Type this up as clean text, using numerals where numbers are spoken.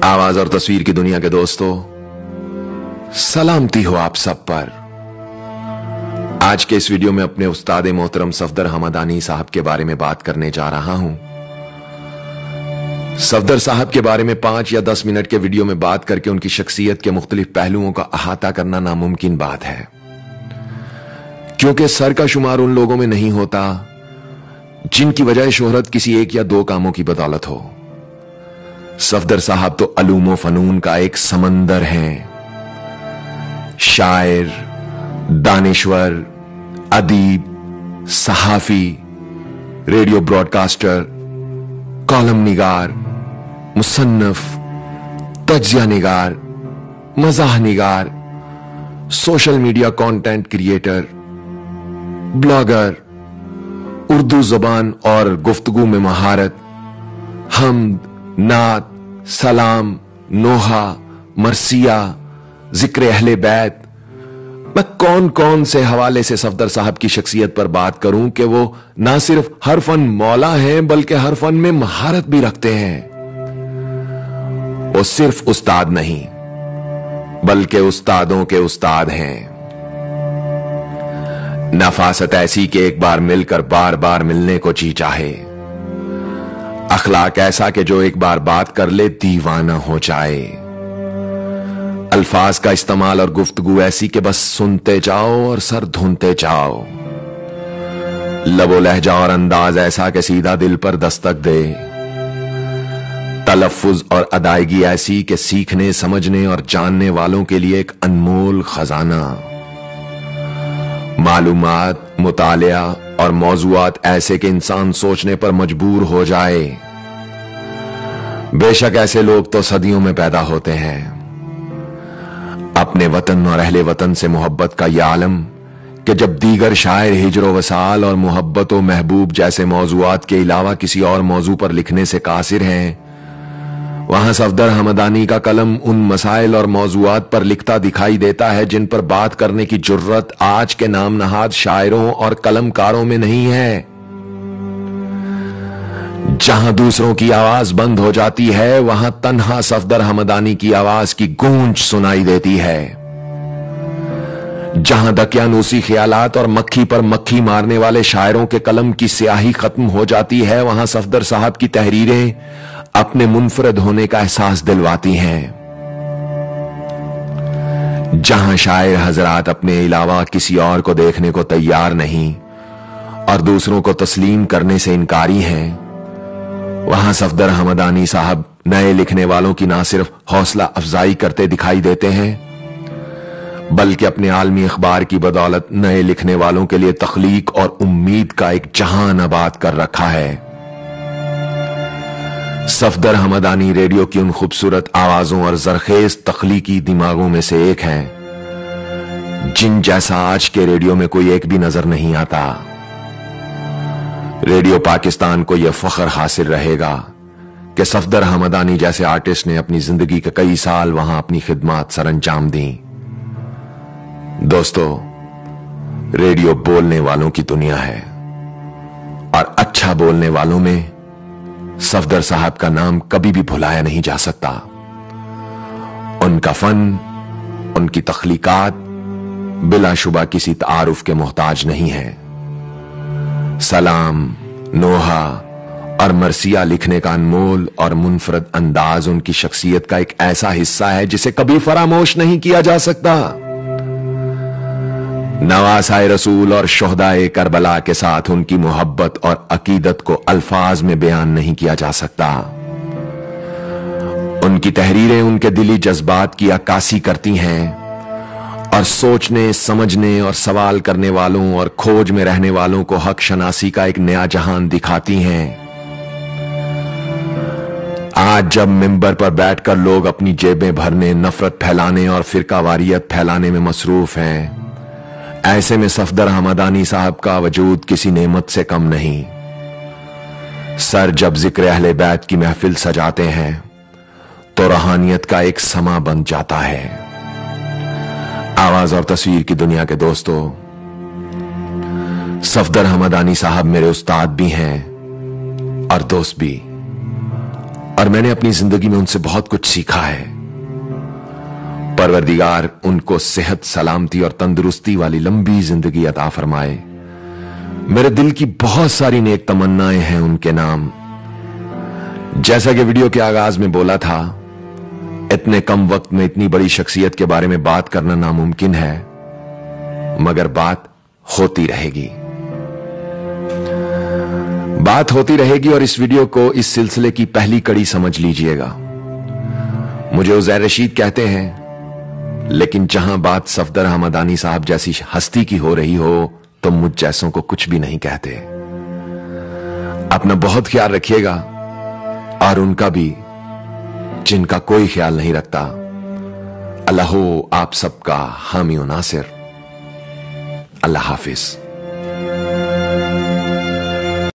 आवाज और तस्वीर की दुनिया के दोस्तों, सलामती हो आप सब पर। आज के इस वीडियो में अपने उस्ताद मोहतरम सफदर हमदानी साहब के बारे में बात करने जा रहा हूं। सफदर साहब के बारे में 5 या 10 मिनट के वीडियो में बात करके उनकी शख्सियत के मुख्तलिफ पहलुओं का अहाता करना नामुमकिन बात है, क्योंकि सर का शुमार उन लोगों में नहीं होता जिनकी वजह शोहरत किसी एक या दो कामों की बदौलत हो। सफदर साहब तो अलूम व फनून का एक समंदर हैं। शायर, दानिश्वर, अदीब, सहाफी, रेडियो ब्रॉडकास्टर, कॉलम निगार, मुसन्नफ, तज्जिया निगार, मज़ाह निगार, social media content creator, blogger, Urdu ज़बान और गुफ्तगू में महारत, हमद, नात, सलाम, नोहा, मरसिया, जिक्र अहले बैत। मैं कौन कौन से हवाले से सफदर साहब की शख्सियत पर बात करूं कि वो ना सिर्फ हर फन मौला हैं बल्कि हर फन में महारत भी रखते हैं। वो सिर्फ उस्ताद नहीं बल्कि उस्तादों के उस्ताद हैं। नफासत ऐसी कि एक बार मिलकर बार बार मिलने को जी चाहे। अखलाक ऐसा कि जो एक बार बात कर ले दीवाना हो जाए। अल्फाज का इस्तेमाल और गुफ्तगू ऐसी कि बस सुनते जाओ और सर धुनते जाओ। लबो लहजा और अंदाज ऐसा कि सीधा दिल पर दस्तक दे। तलफ्फुज और अदायगी ऐसी कि सीखने, समझने और जानने वालों के लिए एक अनमोल खजाना। मालूमात, मुतालिया और मौज़ूआत ऐसे कि इंसान सोचने पर मजबूर हो जाए। बेशक ऐसे लोग तो सदियों में पैदा होते हैं। अपने वतन और अहले वतन से मोहब्बत का यह आलम कि जब दीगर शायर हिजरो वसाल और मोहब्बत व महबूब जैसे मौज़ूआत के अलावा किसी और मौजू पर लिखने से कासिर हैं, वहां सफदर हमदानी का कलम उन मसाइल और मौज़ूआत पर लिखता दिखाई देता है जिन पर बात करने की जुर्रत आज के नाम नहाद शायरों और कलमकारों में नहीं है। जहां दूसरों की आवाज बंद हो जाती है वहां तन्हा सफदर हमदानी की आवाज की गूंज सुनाई देती है। जहां दकियानूसी ख्यालात और मक्खी पर मक्खी मारने वाले शायरों के कलम की स्याही खत्म हो जाती है, वहां सफदर साहब की तहरीरें अपने मुनफरद होने का एहसास दिलवाती हैं। जहां शायर हजरात अपने अलावा किसी और को देखने को तैयार नहीं और दूसरों को तस्लीम करने से इनकारी हैं, वहां सफदर हमदानी साहब नए लिखने वालों की ना सिर्फ हौसला अफजाई करते दिखाई देते हैं बल्कि अपने आलमी अखबार की बदौलत नए लिखने वालों के लिए तख्लीक और उम्मीद का एक जहान आबाद कर रखा है। सफदर हमदानी रेडियो की उन खूबसूरत आवाजों और जरखेज तख्लीकी दिमागों में से एक हैं जिन जैसा आज के रेडियो में कोई एक भी नजर नहीं आता। रेडियो पाकिस्तान को यह फख्र हासिल रहेगा कि सफदर हमदानी जैसे आर्टिस्ट ने अपनी जिंदगी के कई साल वहां अपनी खिदमत सरअंजाम दी। दोस्तों, रेडियो बोलने वालों की दुनिया है और अच्छा बोलने वालों में सफदर साहब का नाम कभी भी भुलाया नहीं जा सकता। उनका फन, उनकी तख्लीकात बिलाशुबा किसी तारुफ के मोहताज नहीं है। सलाम, नोहा और मरसिया लिखने का अनमोल और मुनफरद अंदाज उनकी शख्सियत का एक ऐसा हिस्सा है जिसे कभी फरामोश नहीं किया जा सकता। नवासाए रसूल और शोहदाए करबला के साथ उनकी मोहब्बत और अकीदत को अल्फाज में बयान नहीं किया जा सकता। उनकी तहरीरें उनके दिली जज्बात की अक्कासी करती हैं और सोचने, समझने और सवाल करने वालों और खोज में रहने वालों को हक शनासी का एक नया जहान दिखाती हैं। आज जब मिंबर पर बैठकर लोग अपनी जेबें भरने, नफरत फैलाने और फिरकावारियत फैलाने में मसरूफ हैं, ऐसे में सफदर हमदानी साहब का वजूद किसी नेमत से कम नहीं। सर जब जिक्र अहले बैत की महफिल सजाते हैं तो रूहानियत का एक समा बन जाता है। आवाज और तस्वीर की दुनिया के दोस्तों, सफदर हमदानी साहब मेरे उस्ताद भी हैं और दोस्त भी। और मैंने अपनी जिंदगी में उनसे बहुत कुछ सीखा है। परवरदिगार उनको सेहत, सलामती और तंदुरुस्ती वाली लंबी जिंदगी अता फरमाए। मेरे दिल की बहुत सारी नेक तमन्नाएं हैं उनके नाम। जैसा कि वीडियो के आगाज में बोला था, इतने कम वक्त में इतनी बड़ी शख्सियत के बारे में बात करना नामुमकिन है, मगर बात होती रहेगी। बात होती रहेगी और इस वीडियो को इस सिलसिले की पहली कड़ी समझ लीजिएगा। मुझे उज़ैर रशीद कहते हैं, लेकिन जहां बात सफदर हमदानी साहब जैसी हस्ती की हो रही हो तो मुझ जैसों को कुछ भी नहीं कहते। अपना बहुत ख्याल रखिएगा और उनका भी, जिनका कोई ख्याल नहीं रखता। अल्लाह हो आप सबका हामी व नासिर। अल्लाह हाफिज।